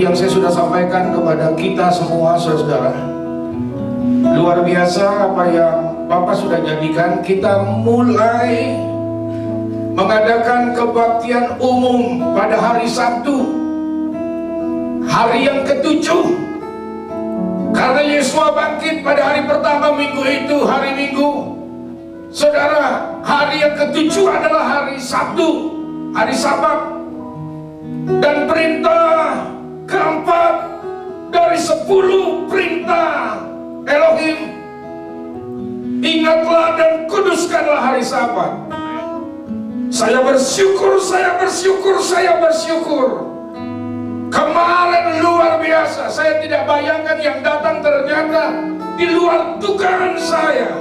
Seperti yang saya sudah sampaikan kepada kita semua, saudara-saudara, luar biasa apa yang Bapak sudah jadikan. Kita mulai mengadakan kebaktian umum pada hari Sabtu, hari yang ke-7. Karena Yesus bangkit pada hari pertama minggu itu, hari Minggu. Saudara, hari yang ke-7 adalah hari Sabtu, hari Sabat. Dan perintah keempat dari 10 perintah Elohim, ingatlah dan kuduskanlah hari Sabat. Saya bersyukur, saya bersyukur, saya bersyukur. Kemarin luar biasa. Saya tidak bayangkan yang datang ternyata di luar dugaan saya.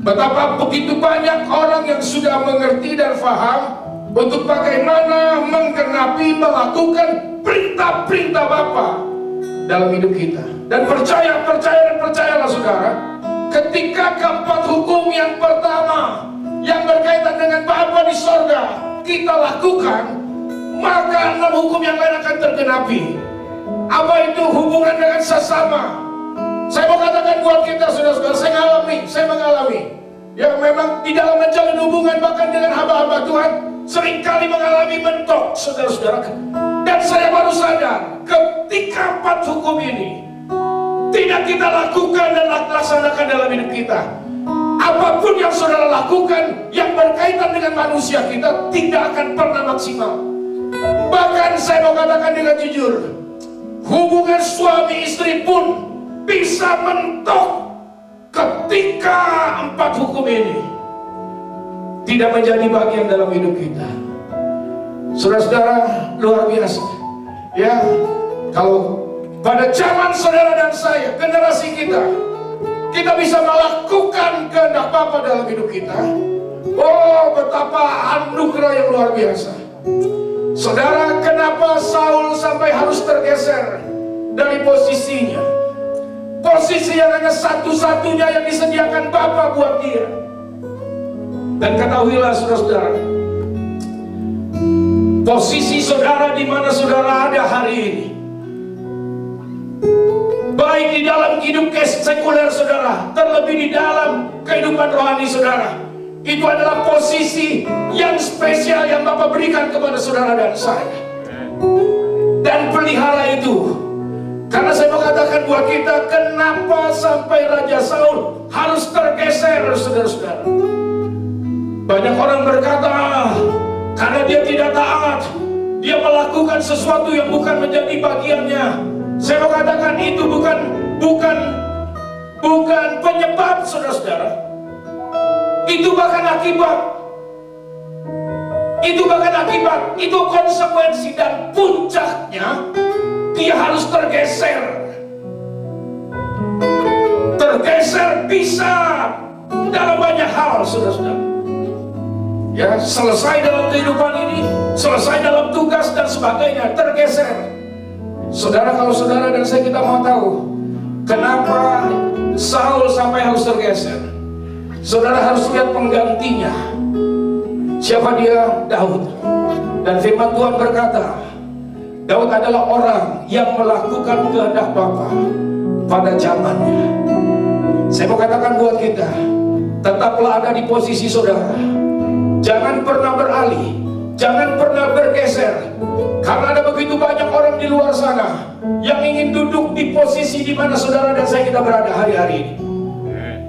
Betapa begitu banyak orang yang sudah mengerti dan faham untuk bagaimana menggenapi, melakukan perintah-perintah Bapa dalam hidup kita. Dan percayalah saudara, ketika keempat hukum yang pertama yang berkaitan dengan Bapa di sorga kita lakukan, maka 6 hukum yang lain akan tergenapi. Apa itu? Hubungan dengan sesama. Saya mau katakan buat kita, saudara-saudara, saya mengalami. Ya, memang di dalam menjalin hubungan bahkan dengan hamba-hamba Tuhan seringkali mengalami mentok, saudara-saudara. Dan saya baru sadar, ketika 4 hukum ini tidak kita lakukan dan laksanakan dalam hidup kita, apapun yang saudara lakukan yang berkaitan dengan manusia kita tidak akan pernah maksimal. Bahkan saya mau katakan dengan jujur, hubungan suami istri pun bisa mentok ketika 4 hukum ini tidak menjadi bagian dalam hidup kita. Saudara-saudara, luar biasa. Ya, kalau pada zaman saudara dan saya, generasi kita bisa melakukan kehendak Bapa dalam hidup kita. Oh, betapa anugerah yang luar biasa. Saudara, kenapa Saul sampai harus tergeser dari posisinya? Posisi yang hanya satu-satunya yang disediakan Bapa buat dia. Dan ketahuilah saudara-saudara, posisi saudara di mana saudara ada hari ini, baik di dalam hidup sekuler saudara, terlebih di dalam kehidupan rohani saudara, itu adalah posisi yang spesial yang Bapa berikan kepada saudara dan saya. Dan pelihara itu. Karena saya mau katakan buat kita, kenapa sampai Raja Saul harus tergeser, saudara-saudara. Banyak orang berkata, karena dia tidak taat, dia melakukan sesuatu yang bukan menjadi bagiannya. Saya mau katakan itu bukan penyebab, saudara-saudara. Itu bahkan akibat. Itu konsekuensi dan puncaknya dia harus tergeser. Tergeser bisa dalam banyak hal, saudara-saudara. Ya, selesai dalam kehidupan ini, selesai dalam tugas dan sebagainya, tergeser. Saudara, kalau saudara dan saya kita mau tahu kenapa Saul sampai harus tergeser, saudara harus lihat penggantinya. Siapa dia? Daud. Dan firman Tuhan berkata, Daud adalah orang yang melakukan kehendak Bapa pada zamannya. Saya mau katakan buat kita, tetaplah ada di posisi saudara. Jangan pernah beralih, jangan pernah bergeser. Karena ada begitu banyak orang di luar sana yang ingin duduk di posisi di mana saudara dan saya kita berada hari-hari ini.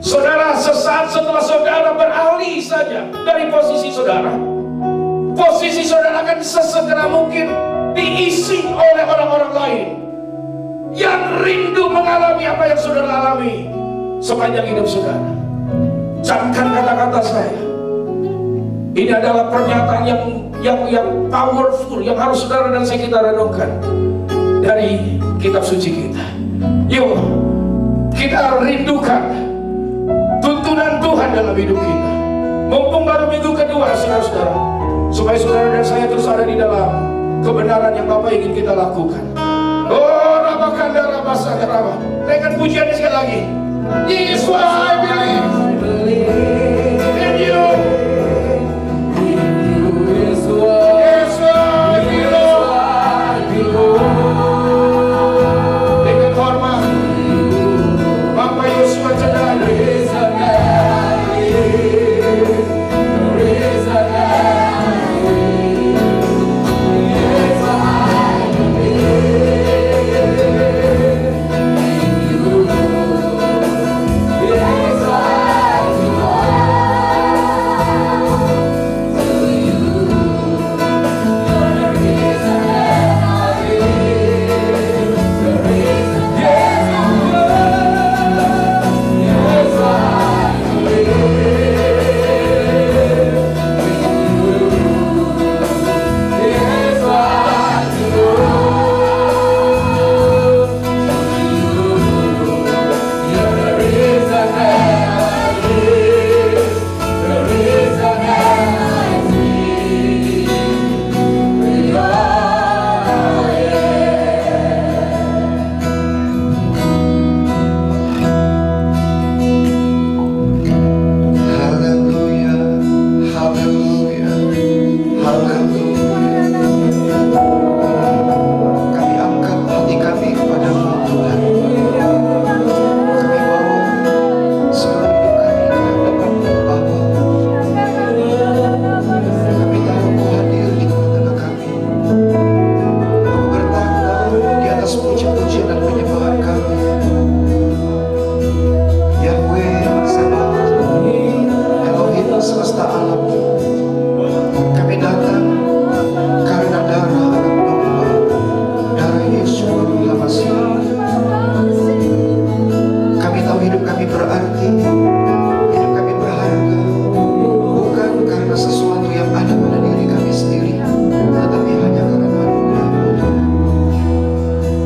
Saudara, sesaat setelah saudara beralih saja dari posisi saudara, posisi saudara akan sesegera mungkin diisi oleh orang-orang lain yang rindu mengalami apa yang saudara alami sepanjang hidup saudara. Camkan kata-kata saya. Ini adalah pernyataan yang powerful yang harus saudara dan saya kita renungkan dari kitab suci kita. Yuk, kita rindukan tuntunan Tuhan dalam hidup kita. Mumpung baru minggu kedua, saudara-saudara, supaya saudara dan saya terus ada di dalam kebenaran yang Bapak ingin kita lakukan. Oh, Rabakanda Rabasaka Rama. Naikkan pujiannya sekali lagi. This is what I believe in you. Yes, I belong. atas puji-pujian dan penyembahan kami. Yahweh Sabaoth, Elohim semesta alam, kami datang karena darah anak domba, darah Yesus Hamasiah. Kami tahu hidup kami berarti, hidup kami berharga, bukan karena sesuatu yang ada pada diri kami sendiri, tetapi hanya karena anugerah-Mu Tuhan.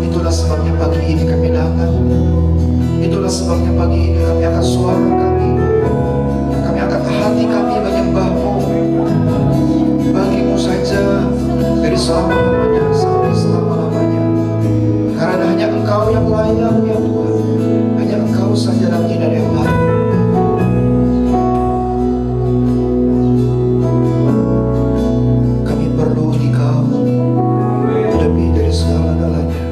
Itulah sebabnya pagi ini kami datang. Itulah sebabnya pagi ini kami angkat suara kami angkat hati kami menyembah-Mu. Bagi-Mu saja dari selama-lamanya sampai selama-lamanya, karena hanya Engkau yang layak ya Tuhan. Hanya Engkau saja dan tidak ada yang lain. Kami perlu Engkau lebih dari segala-galanya.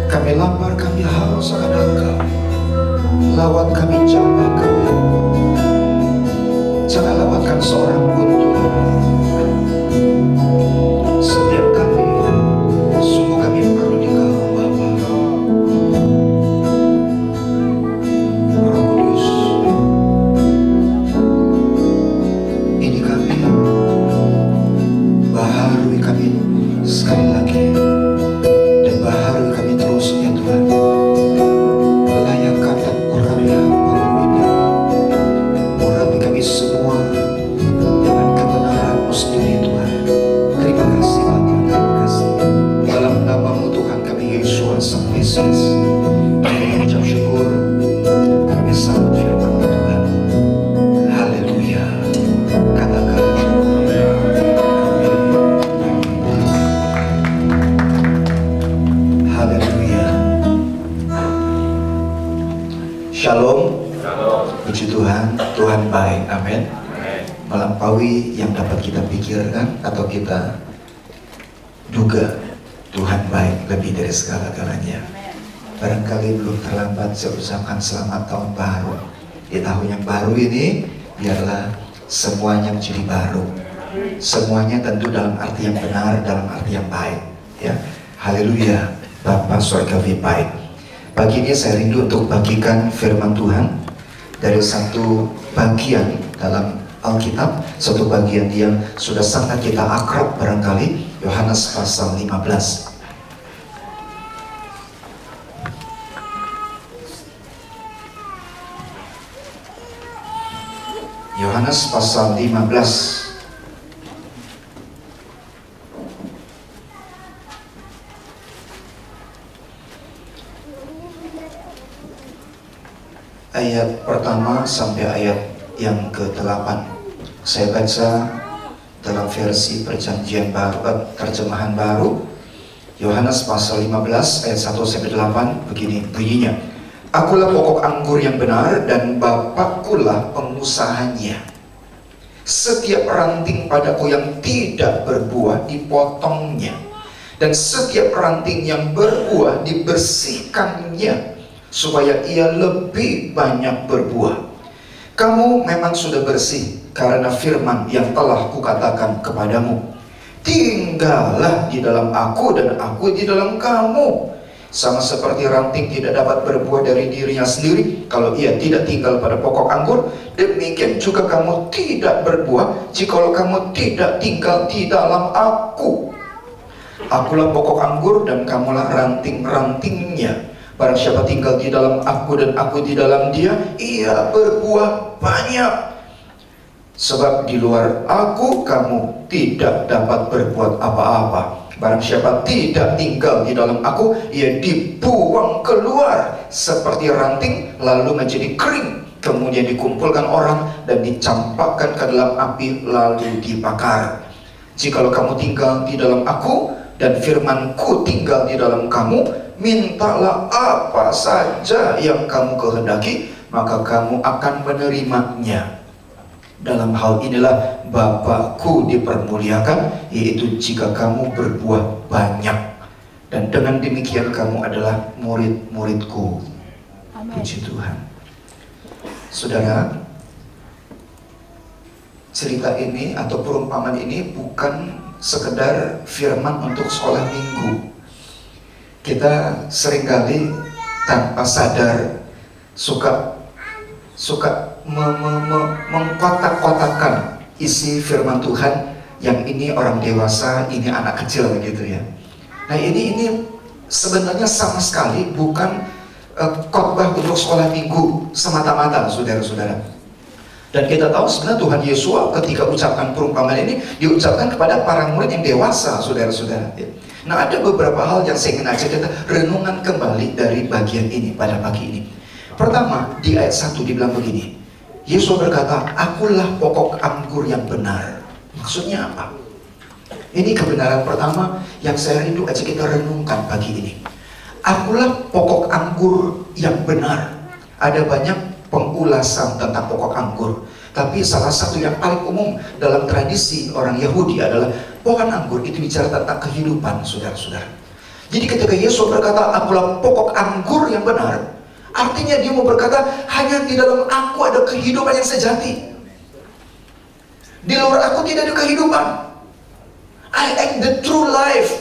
Kami lapar, kami haus akan Engkau. Lawat kami, jamah kami. Jangan lawatkan seorang pun Tuhan. Setiap kami, sungguh kami perlu Engkau Bapa. Roh Kudus, ini kami, baharui kami sekali lagi, dan baharui kami terus ya Tuhan. Layakkan dan urapi hamba-Mu ini, urapi kami semua dengan kebenaran-Mu sendiri Tuhan. Terima kasih Bapa, terima kasih. Dalam nama-Mu Tuhan kami Yesus Sang Mesias, kami mengucap syukur, kami sambut firman-Mu Tuhan. Haleluya. Katakan haleluya. Shalom. Puji Tuhan, Tuhan baik. Amin. Melampaui yang dapat kita pikirkan atau kita duga. Tuhan baik lebih dari segala-galanya. Barangkali belum terlambat saya ucapkan selamat tahun baru. Di tahun yang baru ini biarlah semuanya menjadi baru. Semuanya tentu dalam arti yang benar, dalam arti yang baik ya. Haleluya. Bapa Surgawi baik. Pagi ini saya rindu untuk bagikan firman Tuhan dari satu bagian dalam Alkitab, satu bagian yang sudah sangat kita akrab barangkali, Yohanes pasal 15. Yohanes pasal 15. Ayat pertama sampai ayat yang ke-8. Saya baca dalam versi perjanjian baru, terjemahan baru. Yohanes pasal 15 ayat 1 sampai 8 begini bunyinya. Akulah pokok anggur yang benar dan Bapakkulah pengusahanya. Setiap ranting padaku yang tidak berbuah dipotongnya, dan setiap ranting yang berbuah dibersihkannya, supaya ia lebih banyak berbuah. Kamu memang sudah bersih karena firman yang telah kukatakan kepadamu. Tinggallah di dalam aku dan aku di dalam kamu. Sama seperti ranting tidak dapat berbuah dari dirinya sendiri kalau ia tidak tinggal pada pokok anggur, demikian juga kamu tidak berbuah jikalau kamu tidak tinggal di dalam aku. Akulah pokok anggur dan kamulah ranting-rantingnya. Barang siapa tinggal di dalam aku dan aku di dalam dia, ia berbuah banyak. Sebab di luar aku kamu tidak dapat berbuat apa-apa. Barang siapa tidak tinggal di dalam aku, ia dibuang keluar seperti ranting lalu menjadi kering, kemudian dikumpulkan orang dan dicampakkan ke dalam api lalu dibakar. Jikalau kamu tinggal di dalam aku dan firmanku tinggal di dalam kamu, mintalah apa saja yang kamu kehendaki, maka kamu akan menerimanya. Dalam hal inilah Bapakku dipermuliakan, yaitu jika kamu berbuah banyak, dan dengan demikian kamu adalah murid-muridku. Puji Tuhan. Saudara, cerita ini atau perumpamaan ini bukan sekedar firman untuk sekolah minggu. kita seringkali tanpa sadar suka mengkotak-kotakan isi firman Tuhan, yang ini orang dewasa, ini anak kecil gitu ya. Nah ini sebenarnya sama sekali bukan khotbah untuk sekolah minggu semata-mata, saudara-saudara. Dan kita tahu sebenarnya Tuhan Yesus ketika ucapkan perumpamaan ini diucapkan kepada para murid yang dewasa, saudara-saudara. Nah ada beberapa hal yang saya ingin ajak kita renungan kembali dari bagian ini pada pagi ini. Pertama, di ayat 1 dibilang begini, Yesus berkata, akulah pokok anggur yang benar. Maksudnya apa? Ini kebenaran pertama yang saya rindu ajak kita renungkan pagi ini. Akulah pokok anggur yang benar. Ada banyak pengulasan tentang pokok anggur, tapi salah satu yang paling umum dalam tradisi orang Yahudi adalah pohon anggur itu bicara tentang kehidupan, saudara-saudara. Jadi ketika Yesus berkata, akulah pokok anggur yang benar, artinya dia mau berkata, hanya di dalam aku ada kehidupan yang sejati. Di luar aku tidak ada kehidupan. I am the true life.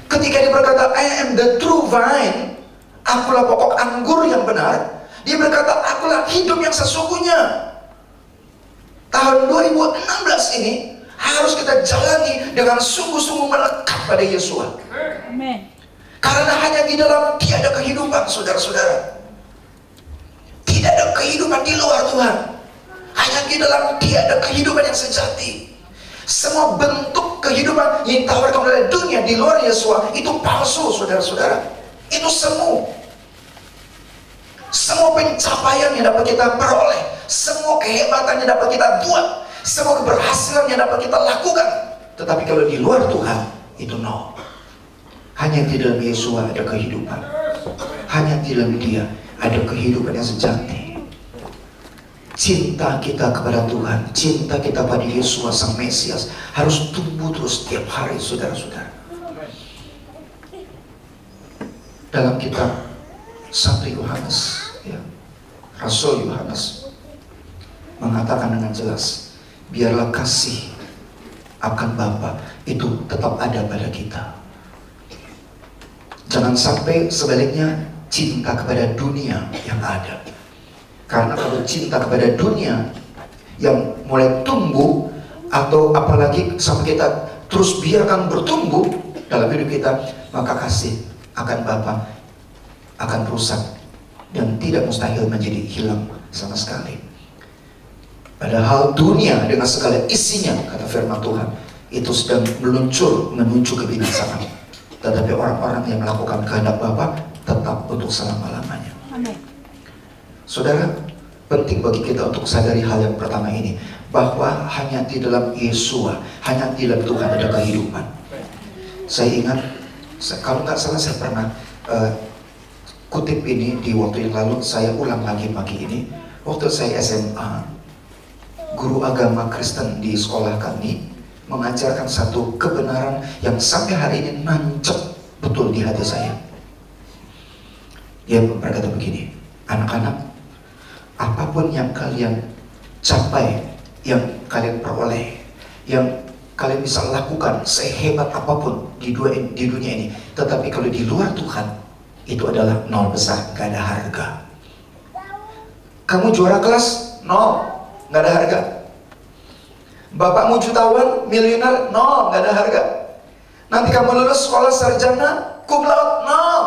Ketika dia berkata, I am the true vine, akulah pokok anggur yang benar, dia berkata, akulah hidup yang sesungguhnya. Tahun 2016 ini harus kita jalani dengan sungguh-sungguh melekat pada Yesus. Amin. Karena hanya di dalam dia ada kehidupan, saudara-saudara. Tidak ada kehidupan di luar Tuhan. Hanya di dalam dia ada kehidupan yang sejati. Semua bentuk kehidupan yang ditawarkan oleh dunia di luar Yesus itu palsu, saudara-saudara. Itu semu. Semua pencapaian yang dapat kita peroleh, semua kehebatan yang dapat kita buat, semua keberhasilan yang dapat kita lakukan, tetapi kalau di luar Tuhan itu nol. Hanya di dalam Yesus ada kehidupan. Hanya di dalam dia ada kehidupan yang sejati. Cinta kita kepada Tuhan, cinta kita pada Yesus Sang Mesias harus tumbuh terus setiap hari, saudara-saudara. Dalam kitab 1 Yohanes, ya, Rasul Yohanes mengatakan dengan jelas, biarlah kasih akan Bapa itu tetap ada pada kita. Jangan sampai sebaliknya cinta kepada dunia yang ada. Karena kalau cinta kepada dunia yang mulai tumbuh, atau apalagi sampai kita terus biarkan bertumbuh dalam hidup kita, maka kasih akan Bapa akan rusak dan tidak mustahil menjadi hilang sama sekali. Padahal dunia dengan segala isinya, kata firman Tuhan, itu sedang meluncur menuju kebinasaan. Tetapi orang-orang yang melakukan kehendak Bapa tetap untuk selama-lamanya. Amin. Saudara, penting bagi kita untuk sadari hal yang pertama ini, bahwa hanya di dalam Yesus, hanya di dalam Tuhan ada kehidupan. Saya ingat, kalau nggak salah saya pernah kutip ini di waktu yang lalu, saya ulang lagi pagi ini. Waktu saya SMA, guru agama Kristen di sekolah kami mengajarkan satu kebenaran yang sampai hari ini nancep betul di hati saya. Dia berkata begini, anak-anak, apapun yang kalian capai, yang kalian peroleh, yang kalian bisa lakukan sehebat apapun di dunia ini, tetapi kalau di luar Tuhan, itu adalah nol besar, gak ada harga. Kamu juara kelas, nol, gak ada harga. Bapakmu jutawan, miliuner, nol, gak ada harga. Nanti kamu lulus sekolah sarjana, cum laude, nol.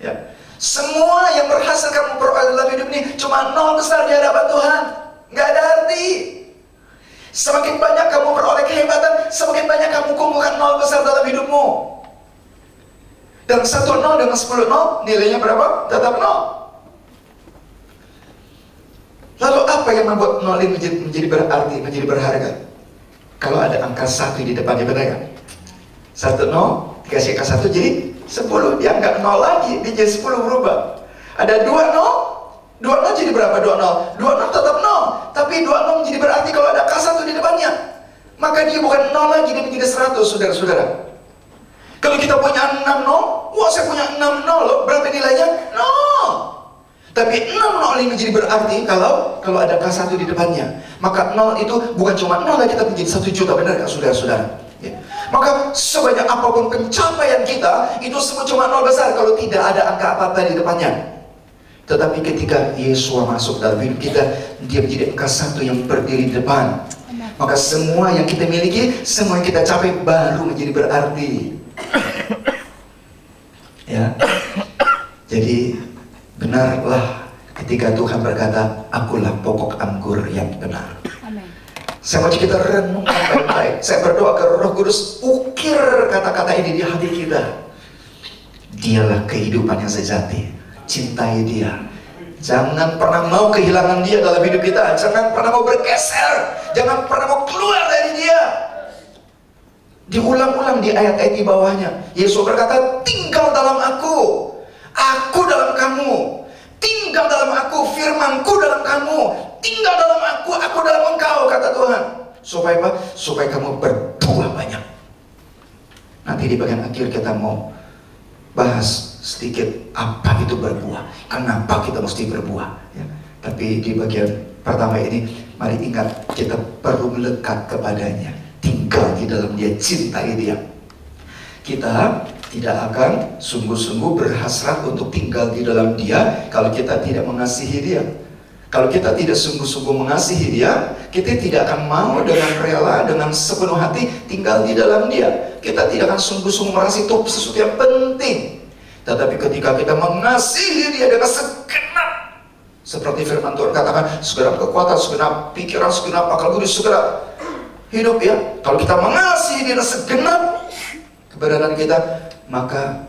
Ya. Semua yang berhasil kamu peroleh dalam hidup ini cuma nol besar di hadapan Tuhan, gak ada arti. Semakin banyak kamu peroleh kehebatan, semakin banyak kamu kumpulkan nol besar dalam hidupmu. Dan 1 nol dengan 10 nol, nilainya berapa? Tetap nol. Lalu apa yang membuat nol ini menjadi berarti, menjadi berharga? Kalau ada angka 1 di depannya, benar kan? 1 nol, dikasih angka 1 jadi 10. Dia nggak nol lagi, dia jadi 10 berubah. Ada 2 nol, 2 nol jadi berapa? 2 nol. 2 nol tetap nol, tapi 2 nol menjadi berarti kalau ada angka 1 di depannya. Maka dia bukan nol lagi, dia menjadi 100, saudara-saudara. Kalau kita punya 6 nol, wah saya punya 6 nol loh, berapa nilainya? Nol. Tapi 6 nol ini menjadi berarti kalau ada angka 1 di depannya. Maka nol itu bukan cuma nol lagi, tapi menjadi 1 juta, benar gak saudara-saudara? Ya. Maka sebanyak apapun pencapaian kita, itu semua cuma nol besar kalau tidak ada angka apa-apa di depannya. Tetapi ketika Yesus masuk dalam hidup kita, dia menjadi angka satu yang berdiri di depan. Maka semua yang kita miliki, semua yang kita capai baru menjadi berarti. Ya. Jadi benarlah ketika Tuhan berkata, akulah pokok anggur yang benar. Saya mau kita renungkan baik-baik. Saya berdoa ke Roh Kudus, ukir kata-kata ini di hati kita. Dialah kehidupan yang sejati. Cintai dia. Jangan pernah mau kehilangan dia dalam hidup kita. Jangan pernah mau bergeser. Jangan pernah mau keluar dari dia. Diulang-ulang di ayat-ayat di bawahnya. Yesus berkata, tinggal dalam aku, aku dalam kamu. Tinggal dalam aku, firmanku dalam kamu. Tinggal dalam aku dalam engkau, kata Tuhan. Supaya apa? Supaya kamu berbuah banyak. Nanti di bagian akhir kita mau bahas sedikit apa itu berbuah, kenapa kita mesti berbuah, ya. Tapi di bagian pertama ini, mari ingat, kita perlu melekat kepadanya, tinggal di dalam dia, cintai dia. Kita tidak akan sungguh-sungguh berhasrat untuk tinggal di dalam dia kalau kita tidak mengasihi dia. Kalau kita tidak sungguh-sungguh mengasihi dia, kita tidak akan mau dengan rela, dengan sepenuh hati tinggal di dalam dia. Kita tidak akan sungguh-sungguh merasa itu sesuatu yang penting. Tetapi ketika kita mengasihi dia dengan segenap, seperti firman Tuhan katakan, segenap kekuatan, segenap pikiran, segenap akal budi, segenap hidup, ya. Kalau kita mengasihi dia dengan segenap keberadaan kita, maka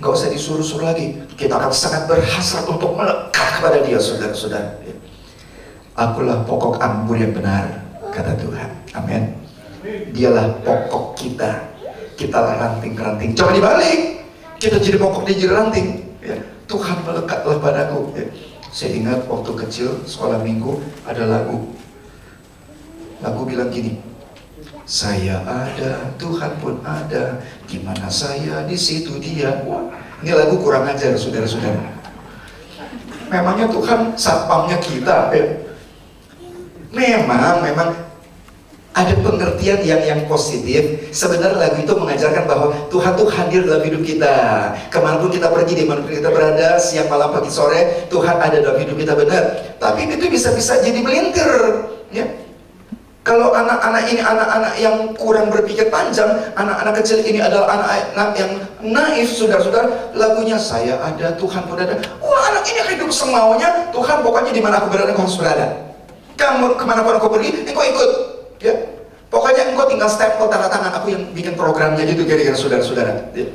nggak usah disuruh-suruh lagi. Kita akan sangat berhasrat untuk melekat kepada dia, saudara-saudara. Akulah pokok anggur yang benar, kata Tuhan. Amin. Dialah pokok kita. Kitalah ranting-ranting. Jangan dibalik. Kita jadi pokok, dia jadi ranting. Ya. Tuhan melekatlah padaku. Ya. Saya ingat waktu kecil sekolah minggu ada lagu. Lagu bilang gini, saya ada, Tuhan pun ada, di mana saya, di situ dia. Wah, ini lagu kurang ajar, saudara-saudara. Memangnya Tuhan satpamnya kita, ya? Memang ada pengertian yang positif. Sebenarnya lagu itu mengajarkan bahwa Tuhan tuh hadir dalam hidup kita. Kemanapun kita pergi, dimanapun kita berada, siang, malam, pagi, sore, Tuhan ada dalam hidup kita, benar. Tapi itu bisa jadi melintir, ya. Kalau anak-anak ini anak-anak yang kurang berpikir panjang, anak-anak kecil ini adalah anak-anak yang naif, saudara-saudara. Lagunya saya ada, Tuhan pun ada. Wah, anak ini hidup semaunya. Tuhan pokoknya di mana aku berada, engkau harus berada. Kamu kemanapun aku pergi, engkau ikut. Ya, pokoknya engkau tinggal stempel tanda tangan. Aku yang bikin programnya gitu, kira-kira saudara-saudara. Ya.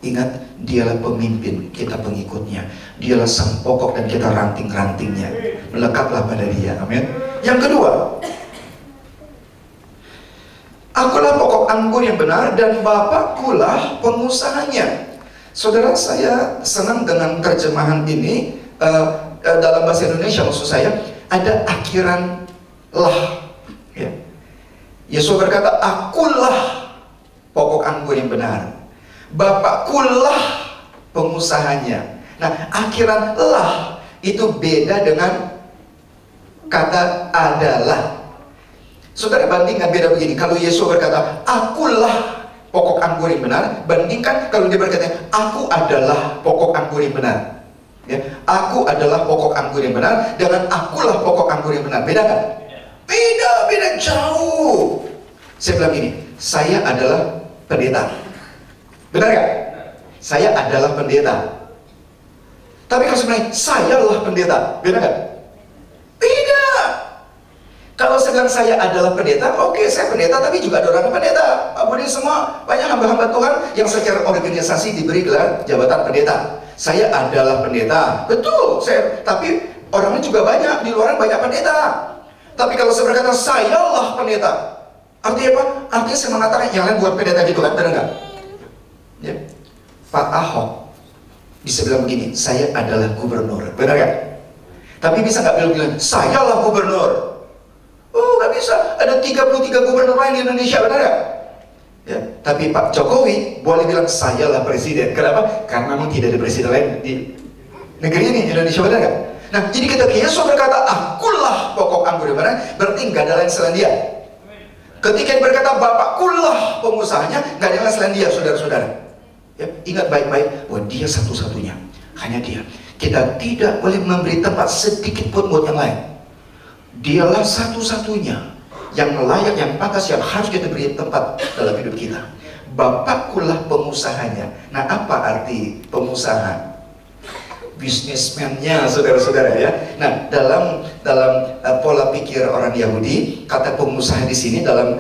Ingat, dialah pemimpin, kita pengikutnya. Dialah sang pokok dan kita ranting-rantingnya. Melekatlah pada dia. Amin. Yang kedua, akulah pokok anggur yang benar dan Bapakkulah pengusahanya. Saudara, saya senang dengan terjemahan ini. Dalam bahasa Indonesia maksud saya, ada akhiran lah. Ya. Yesus berkata, akulah pokok anggur yang benar, Bapakkulah pengusahanya. Nah, akhiran lah itu beda dengan kata adalah. Saudara, bandingkan, beda begini. Kalau Yesus berkata, akulah pokok anggur yang benar, bandingkan kalau dia berkata, aku adalah pokok anggur yang benar. Ya, aku adalah pokok anggur yang benar dengan akulah pokok anggur yang benar. Beda kan? Beda jauh. Saya bilang gini, saya adalah pendeta. Benar gak? Saya adalah pendeta. Tapi kalau sebenarnya saya adalah pendeta, beda gak? Beda. Kalau saya bilang saya adalah pendeta, oke, saya pendeta, tapi juga ada orang pendeta. Budi semua, banyak hamba-hamba Tuhan yang secara organisasi diberi gelar jabatan pendeta. Saya adalah pendeta, betul. Tapi orangnya juga banyak, di luar banyak pendeta. Tapi kalau saya berkata saya lah pendeta, artinya apa? Artinya saya mengatakan yang lain buat pendeta gitu kan, benar nggak? Ya. Pak Ahok bisa bilang begini, saya adalah gubernur, benar nggak? Tapi bisa nggak bilang saya lah gubernur? Oh, nggak bisa. Ada 33 gubernur lain di Indonesia, benar nggak? Ya, tapi Pak Jokowi boleh bilang saya lah presiden. Kenapa? Karena memang tidak ada presiden lain di negeri ini, Indonesia, benar nggak? Nah, jadi ketika Yesus berkata akulah pokok anggur yang benar, berarti nggak ada lain selain dia. Ketika dia berkata Bapakkulah pengusahanya, nggak ada yang selain dia, saudara-saudara. Ya, ingat baik-baik bahwa dia satu-satunya, hanya dia. Kita tidak boleh memberi tempat sedikit pun buat yang lain. Dialah satu-satunya yang layak, yang pantas, yang harus kita beri tempat dalam hidup kita. Bapakkulah pengusahanya. Nah, apa arti pengusaha? Businessman-nya, saudara-saudara ya. Nah, dalam pola pikir orang Yahudi, kata pengusaha di sini dalam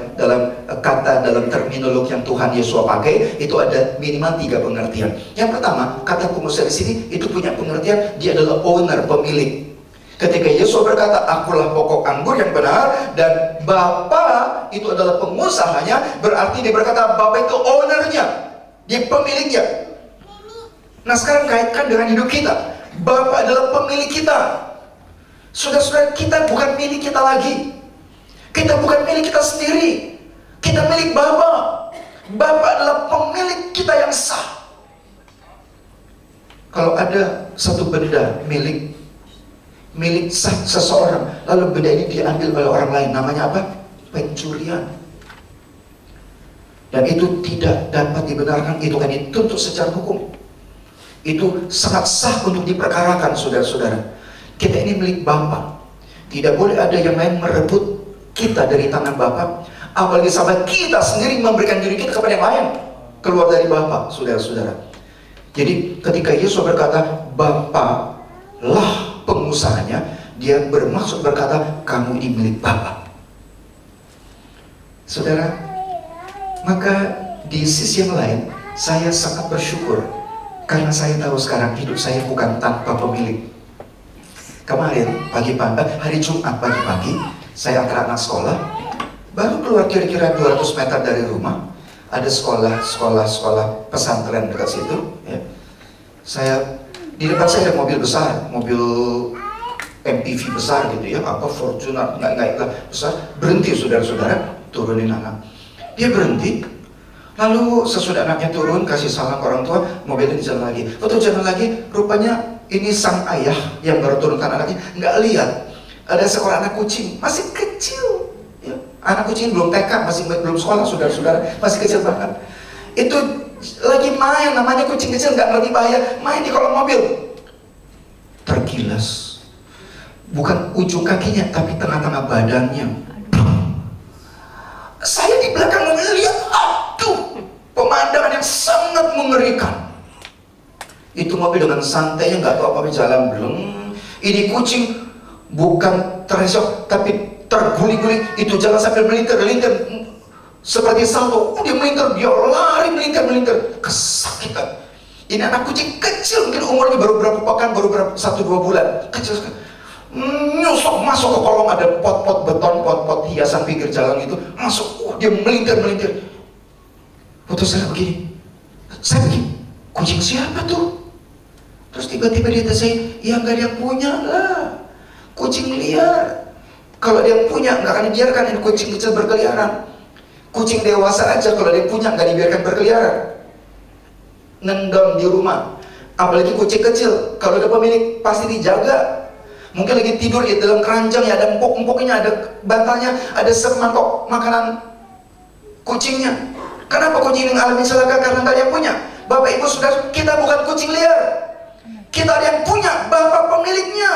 terminologi yang Tuhan Yesus pakai itu ada minimal 3 pengertian. Yang pertama, kata pengusaha di sini itu punya pengertian dia adalah owner, pemilik. Ketika Yesus berkata, akulah pokok anggur yang benar dan Bapa itu adalah pengusahanya, berarti dia berkata Bapa itu ownernya, dia pemiliknya. Nah, sekarang kaitkan dengan hidup kita. Bapa adalah pemilik kita. Saudara-saudara, kita bukan milik kita lagi. Kita bukan milik kita sendiri. Kita milik Bapa. Bapa adalah pemilik kita yang sah. Kalau ada satu benda milik sah seseorang, lalu benda ini diambil oleh orang lain, namanya apa? Pencurian. Dan itu tidak dapat dibenarkan, itu kan dituntut secara hukum. Itu sangat sah untuk diperkarakan, saudara-saudara. Kita ini milik Bapa. Tidak boleh ada yang lain merebut kita dari tangan Bapa. Apalagi sampai kita sendiri memberikan diri kita kepada yang lain keluar dari Bapa, saudara-saudara. Jadi ketika Yesus berkata Bapa lah pengusahanya, dia bermaksud berkata kamu ini milik Bapa. Saudara, maka di sisi yang lain saya sangat bersyukur karena saya tahu sekarang hidup saya bukan tanpa pemilik. Kemarin hari Jumat pagi-pagi saya antar anak sekolah, baru keluar kira-kira 200 meter dari rumah, ada sekolah pesantren dekat situ ya. Di depan saya ada mobil besar, mobil MPV besar gitu ya, apa Fortuner, nggak besar, berhenti, saudara-saudara, turunin anak. Dia berhenti, lalu sesudah anaknya turun kasih salam ke orang tua, mobilnya jalan lagi. Waktu jalan lagi, rupanya ini sang ayah yang baru turunkan anaknya nggak lihat ada seorang anak kucing masih kecil ya. Anak kucing belum TK, belum sekolah, saudara-saudara, masih kecil banget. Itu lagi main, namanya kucing kecil nggak ngerti bahaya, main di kolong mobil, tergilas. Bukan ujung kakinya tapi tengah-tengah badannya. Saya di belakang melihat, aduh, pemandangan yang sangat mengerikan. Itu mobil dengan santainya, nggak tahu apa-apa, jalan belum. Ini kucing bukan teresok tapi terguling-guling. Itu jalan sambil melintir seperti salto. Dia melintir, dia lari melintir, kesakitan. Ini anak kucing kecil, mungkin umurnya baru berapa pekan, baru berapa 1-2 bulan, kecil sekali. Nyusok masuk ke kolong, ada pot-pot beton, pot-pot hiasan pinggir jalan itu, masuk, dia melintir. Foto saya begini, kucing siapa tuh? Terus tiba-tiba dia tanya saya, ya nggak ada yang punya lah, kucing liar. Kalau dia yang punya nggak akan dibiarkan ini kucing kecil berkeliaran. Kucing dewasa aja kalau dia punya nggak dibiarkan berkeliaran, nendang di rumah. Apalagi kucing kecil, kalau ada pemilik pasti dijaga. Mungkin lagi tidur di dalam keranjang ya, ada empuk-empuknya, ada bantalnya, ada semangkok makanan kucingnya. Kenapa kucing yang alami celaka? Karena nggak ada yang punya. Bapak Ibu Saudara, kita bukan kucing liar. Kita ada yang punya, Bapak pemiliknya.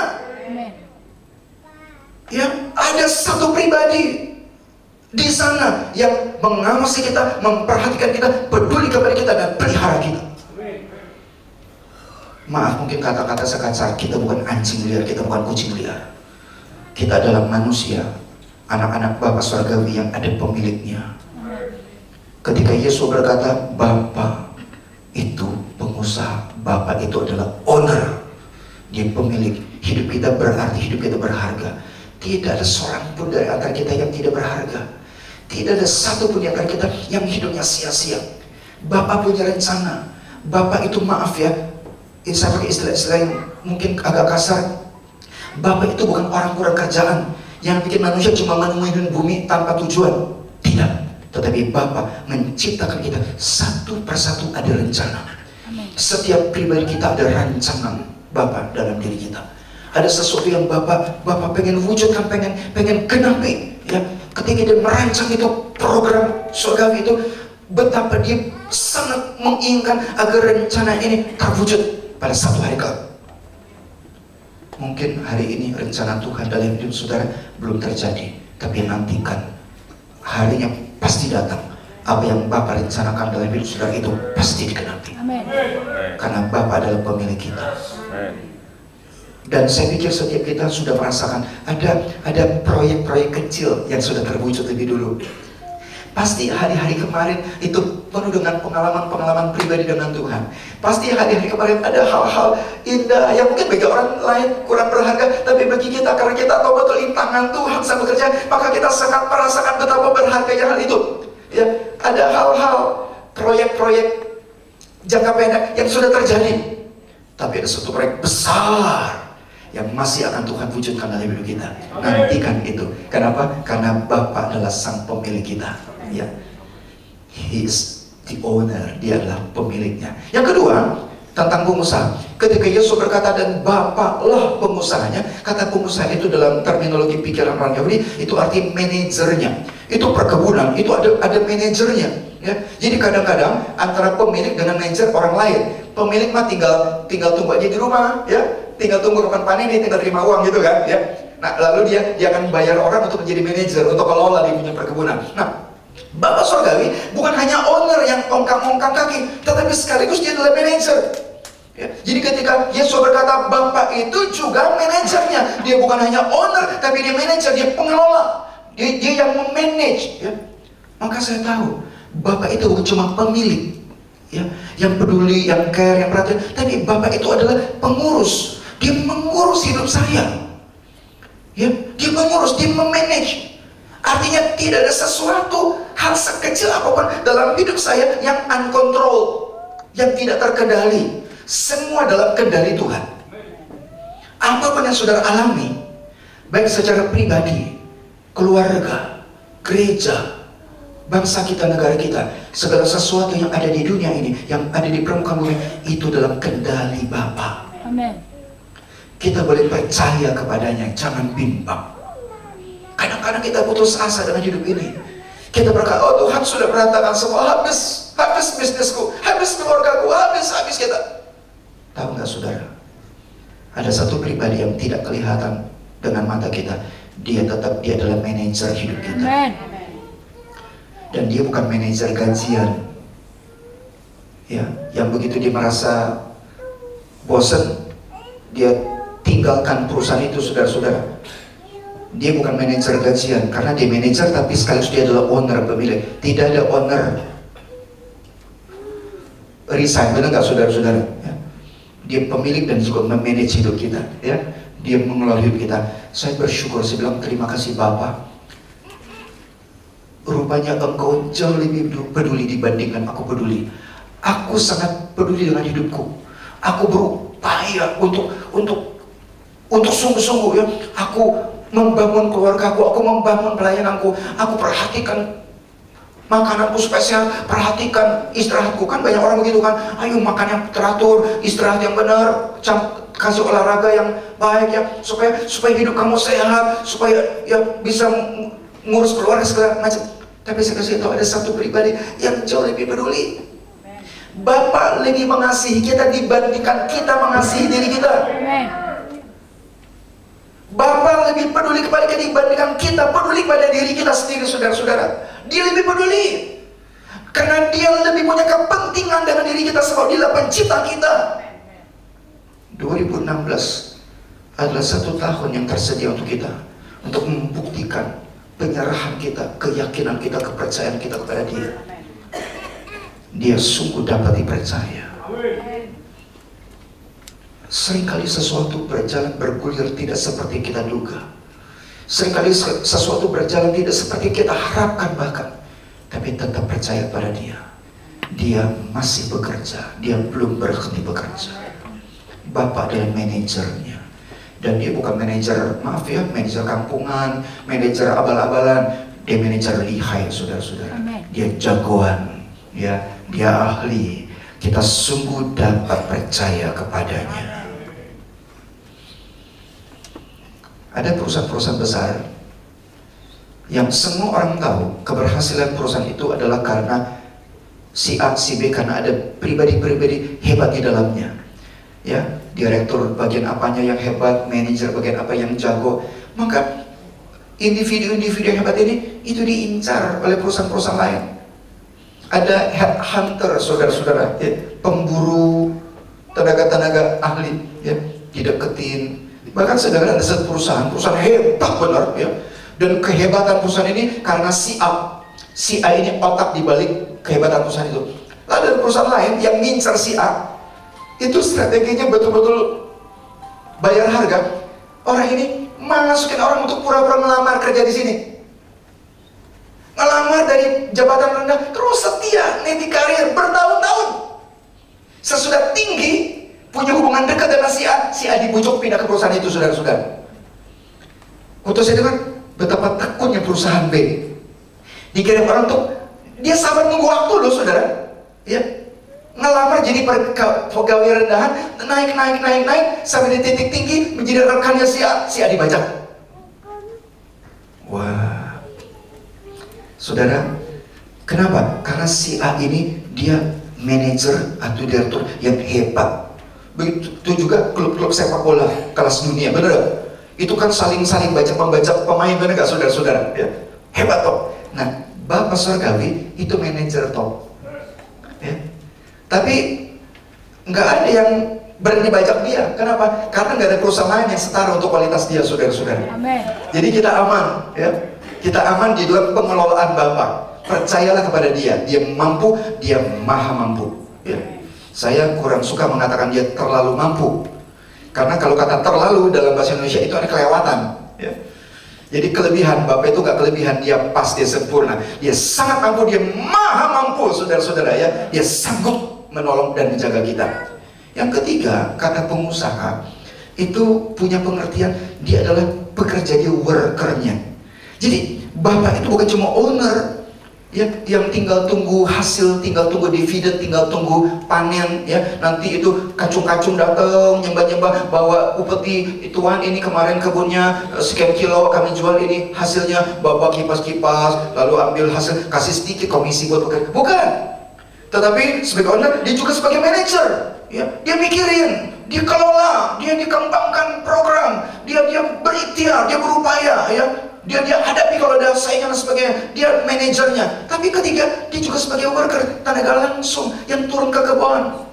Ya, ada satu pribadi di sana yang mengawasi kita, memperhatikan kita, peduli kepada kita dan pelihara kita. Maaf, mungkin kata-kata sekasar, kita bukan anjing liar, kita bukan kucing liar. Kita adalah manusia, anak-anak Bapa Surgawi yang ada pemiliknya. Ketika Yesus berkata, Bapa itu pengusaha, Bapa itu adalah owner, dia pemilik. Hidup kita berarti, hidup kita berharga. Tidak ada seorang pun dari antara kita yang tidak berharga. Tidak ada satu pun di antara kita yang hidupnya sia-sia. Bapa punya rencana. Bapa itu, maaf ya, saya pakai istilah-istilah yang mungkin agak kasar. Bapa itu bukan orang kurang kerjaan yang bikin manusia cuma menemukan bumi tanpa tujuan. Tidak. Tetapi Bapa menciptakan kita satu persatu, ada rencana. Setiap pribadi kita ada rancangan Bapa dalam diri kita. Ada sesuatu yang Bapak pengen wujudkan, pengen genapi ya. ketika dia merancang itu program surgawi itu, betapa dia sangat menginginkan agar rencana ini terwujud pada satu hari kelak. Mungkin hari ini rencana Tuhan dalam hidup saudara belum terjadi, tapi nantikan, harinya pasti datang. Apa yang Bapa rencanakan dalam hidup saudara itu pasti digenapi. Karena Bapa adalah pemilik kita. Dan saya pikir setiap kita sudah merasakan ada proyek-proyek kecil yang sudah terwujud lebih dulu. Pasti hari-hari kemarin itu penuh dengan pengalaman-pengalaman pribadi dengan Tuhan. Pasti hari-hari kemarin ada hal-hal indah yang mungkin bagi orang lain kurang berharga, tapi bagi kita, karena kita tahu betul ini tangan Tuhan sedang bekerja, maka kita sangat merasakan betapa berharganya hal itu. Ya, ada hal-hal proyek-proyek jangka pendek yang sudah terjadi, tapi ada satu proyek besar yang masih akan Tuhan wujudkan dalam hidup kita. Nantikan itu. Kenapa? Karena Bapa adalah sang pemilik kita. Ya, He is the owner. Dia adalah pemiliknya. Yang kedua, tentang pengusaha. Ketika Yesus berkata dan Bapa lah pengusahanya, kata pengusaha itu dalam terminologi pikiran orang Yahudi itu arti manajernya. Itu perkebunan, itu ada manajernya. Ya, jadi kadang-kadang antara pemilik dengan manajer orang lain. Pemilik mah tinggal tunggu aja di rumah, ya, tinggal tunggu kapan panen, dia tinggal terima uang gitu kan, ya. Nah, lalu dia akan bayar orang untuk menjadi manajer, untuk kelola di punya perkebunan. Nah, Bapa Surgawi bukan hanya owner yang ongkang-ongkang kaki, tetapi sekaligus dia adalah manajer. Ya, jadi ketika Yesus berkata Bapa itu juga manajernya, dia bukan hanya owner, tapi dia manajer, dia pengelola, dia yang memanage. Ya. Maka saya tahu Bapak itu bukan cuma pemilik, ya, yang peduli, yang care, yang perhatian, tapi Bapak itu adalah pengurus. Dia mengurus hidup saya, ya, dia mengurus, dia memanage. Artinya tidak ada sesuatu hal sekecil apapun dalam hidup saya yang uncontrolled, yang tidak terkendali. Semua dalam kendali Tuhan. Apapun yang saudara alami, baik secara pribadi, keluarga, gereja, bangsa kita, negara kita, segala sesuatu yang ada di dunia ini, yang ada di permukaan bumi, itu dalam kendali Bapa. Amin. Kita boleh percaya kepadanya, jangan bimbang. Kadang-kadang kita putus asa dengan hidup ini. Kita berkata, oh Tuhan sudah berantakan semua, habis bisnisku, habis keluargaku, habis kita. Tahu nggak saudara? Ada satu pribadi yang tidak kelihatan dengan mata kita. Dia adalah manajer hidup kita. Amen. Dan dia bukan manajer gajian. Ya, yang begitu dia merasa bosan, dia tinggalkan perusahaan itu, saudara-saudara. Dia bukan manajer gajian, karena dia manajer tapi sekaligus dia adalah owner, pemilik. Tidak ada owner resign, benar nggak saudara-saudara? Ya. Dia pemilik dan juga memanage hidup kita, ya. Dia mengelola hidup kita. Saya bersyukur, saya bilang terima kasih Bapak. Rupanya Engkau jauh lebih peduli dibandingkan aku peduli. Aku sangat peduli dengan hidupku. Aku berupaya untuk sungguh-sungguh, ya. Aku membangun keluargaku, aku membangun pelayananku, aku perhatikan makananku supaya sehat, perhatikan istirahatku. Kan banyak orang begitu kan, ayo makan yang teratur, istirahat yang benar, kasih olahraga yang baik, ya, supaya hidup kamu sehat, supaya ya bisa ngurus keluarga segala macam. Tapi saya kasih tahu ada satu pribadi yang jauh lebih peduli. Bapak lebih mengasihi kita dibandingkan kita mengasihi diri kita. Bapak lebih peduli kepada kita dibandingkan kita peduli pada diri kita sendiri, saudara-saudara. Dia lebih peduli karena dia lebih punya kepentingan dengan diri kita sebab dia pencipta kita. 2016 adalah satu tahun yang tersedia untuk kita, untuk membuktikan penyerahan kita, keyakinan kita, kepercayaan kita kepada Dia. Dia sungguh dapat dipercaya. Seringkali sesuatu berjalan bergulir tidak seperti kita duga. Seringkali sesuatu berjalan tidak seperti kita harapkan bahkan. Tapi tetap percaya pada Dia. Dia masih bekerja. Dia belum berhenti bekerja. Bapak adalah manajernya. Dan dia bukan manajer, maaf ya, manajer kampungan, manajer abal-abalan. Dia manajer lihai, saudara-saudara. Dia jagoan, ya, dia ahli. Kita sungguh dapat percaya kepadanya. Ada perusahaan-perusahaan besar yang semua orang tahu keberhasilan perusahaan itu adalah karena si A, si B, karena ada pribadi-pribadi hebat di dalamnya. Ya, direktur bagian apanya yang hebat, manajer bagian apa yang jago. Maka individu-individu yang hebat ini itu diincar oleh perusahaan-perusahaan lain. Ada headhunter, saudara-saudara, ya, pemburu tenaga-tenaga ahli, ya, dideketin. Bahkan saudara ada satu perusahaan hebat benar, ya. Dan kehebatan perusahaan ini karena si A ini otak dibalik kehebatan perusahaan itu. Lalu ada perusahaan lain yang ngincar si A, itu strateginya betul-betul bayar harga. Orang ini masukin orang untuk pura-pura melamar kerja di sini. Ngelamar dari jabatan rendah, terus setia, nanti karir bertahun-tahun. Sesudah tinggi, punya hubungan dekat dengan si A dibujuk pindah ke perusahaan itu, saudara-saudara. Untuk saya dengar betapa takutnya perusahaan B. Dikirim orang untuk, dia sabar nunggu waktu loh, saudara. Ya, ngelamar jadi pegawai rendahan, naik sampai di titik tinggi menjadi rekannya si A dibajak. Wah, saudara, kenapa? Karena si A ini dia manajer atau direktur yang hebat. Begitu juga klub-klub sepak bola kelas dunia, bener gak? Itu kan saling membaca pemain, bener gak, saudara-saudara? Ya, hebat toh. Nah, Bapak Surgawi itu manajer toh. Ya. Tapi nggak ada yang berani bajak dia. Kenapa? Karena nggak ada perusahaan lain yang setara untuk kualitas dia, saudara-saudara. Amin. Jadi kita aman, ya. Kita aman di dalam pengelolaan Bapak. Percayalah kepada dia. Dia mampu, dia maha mampu. Ya. Saya kurang suka mengatakan dia terlalu mampu. Karena kalau kata terlalu dalam bahasa Indonesia itu ada kelewatan. Ya. Jadi kelebihan Bapak itu nggak kelebihan, dia pas, dia sempurna, dia sangat mampu, dia maha mampu, saudara-saudara, ya. Dia sanggup menolong dan menjaga kita. Yang ketiga, kata pengusaha itu punya pengertian, dia adalah pekerja, dia workernya. Jadi Bapak itu bukan cuma owner, ya, yang tinggal tunggu hasil, tinggal tunggu dividen, tinggal tunggu panen, ya. Nanti itu kacung-kacung datang nyembah-nyembah bawa upeti, tuan ini kemarin kebunnya sekian kilo kami jual, ini hasilnya, Bapak kipas-kipas lalu ambil hasil, kasih sedikit komisi buat pekerja. Bukan. Tetapi sebagai owner, dia juga sebagai manajer, ya. Dia mikirin, dia kelola, dia dikembangkan program, dia berikhtiar, dia berupaya, ya. Dia hadapi kalau ada saingan sebagai dia manajernya. Tapi ketiga, dia juga sebagai worker, tenaga langsung yang turun ke kebun,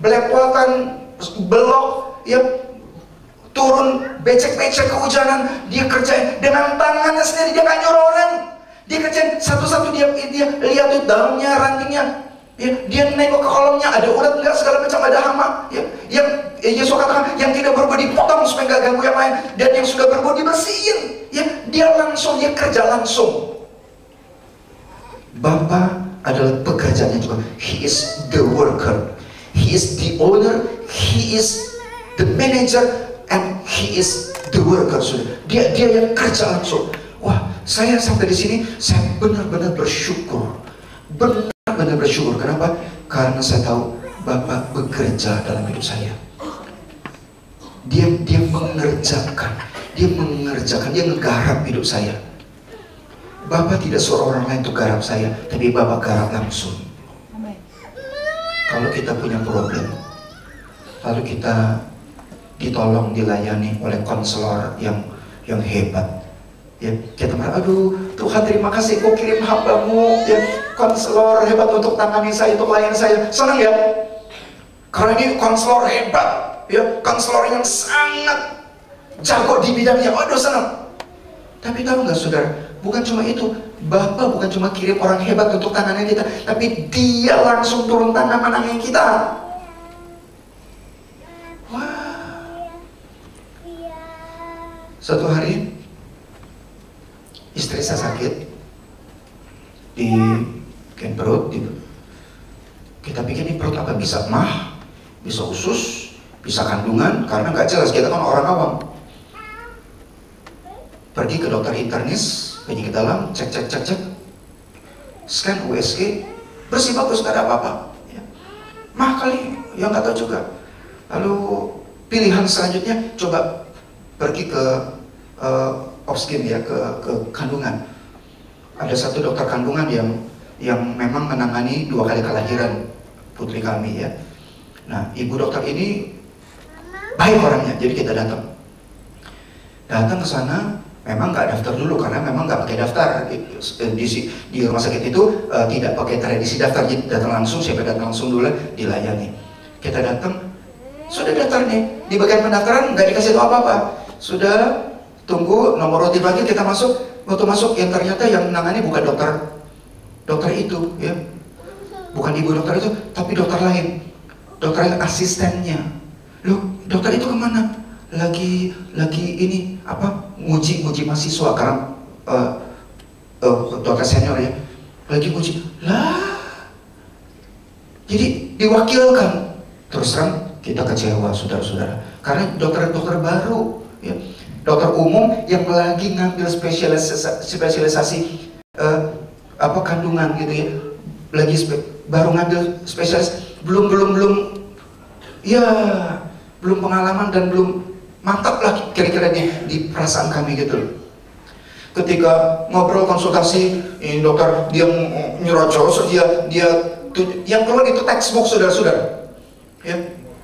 belepotan, belok, ya, turun, becek-becek kehujanan, dia kerjain dengan tangannya sendiri, dia nggak nyuruh orang. Dia kerjain satu-satu, dia lihat tuh daunnya, rantingnya, ya, dia nengok ke kolomnya, ada ulat enggak, segala macam, ada hama, ya. Yang Yesus katakan yang tidak berbuat dipotong supaya nggak ganggu yang lain, dan yang sudah berbuat dibersihin, ya. Dia langsung, dia kerja langsung. Bapak adalah pekerjanya juga. He is the worker, he is the owner, he is the manager, and he is the worker. Dia yang kerja langsung. Wah, saya sampai di sini saya benar-benar bersyukur, benar-benar bersyukur. Kenapa? Karena saya tahu Bapak bekerja dalam hidup saya. Dia mengerjakan, dia menggarap hidup saya. Bapak tidak suruh orang lain untuk garap saya, tapi Bapak garap langsung. Amen. Kalau kita punya problem, lalu kita ditolong, dilayani oleh konselor yang hebat, ya, kita merasa, aduh Tuhan terima kasih, kau kirim hambamu, ya, konselor hebat untuk tangani saya, untuk layani saya. Senang ya? Karena ini konselor hebat, ya, konselor yang sangat jago di bidangnya. Aduh senang. Tapi tahu nggak, saudara, bukan cuma itu. Bapak bukan cuma kirim orang hebat untuk tangani kita, tapi dia langsung turun tangan menangani kita. Wah. Suatu hari istri saya sakit di perut, kita pikir ini perut apa, bisa mah, bisa usus, bisa kandungan, karena nggak jelas, kita kan orang awam. Pergi ke dokter internis, penyakit dalam, cek, scan USG, bersih bagus, nggak ada apa-apa, ya. Mah kali, ya nggak tahu juga. Lalu pilihan selanjutnya, coba pergi ke obskin, ya, ke kandungan. ada satu dokter kandungan yang memang menangani 2 kali kelahiran putri kami ya. Nah, ibu dokter ini baik orangnya, jadi kita datang ke sana. Memang nggak daftar dulu karena memang nggak pakai daftar di rumah sakit itu, tidak pakai tradisi daftar, jadi datang langsung, siapa datang langsung dulu dilayani. Kita datang, sudah daftar nih, di bagian pendaftaran nggak dikasih tahu apa-apa, sudah tunggu nomor roti bagi, kita masuk. Waktu masuk yang ternyata yang menangani bukan dokter itu ya, bukan ibu dokter itu, tapi dokter lain, dokter yang asistennya. Loh, dokter itu kemana? Lagi ini apa, nguji mahasiswa karena dokter senior ya, lagi nguji lah, jadi diwakilkan. Terus terang kita kecewa saudara-saudara, karena dokter baru ya, dokter umum yang lagi ngambil spesialisasi apa kandungan gitu ya, lagi baru ngambil spesialis, belum ya, belum pengalaman dan belum mantap lah kira-kira di perasaan kami gitu. Ketika ngobrol konsultasi, ini dokter dia nyerocos, dia yang keluar itu textbook saudara-saudara ya,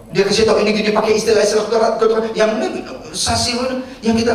dia kasih tahu ini gini pakai istilah dokter yang ini sasi yang kita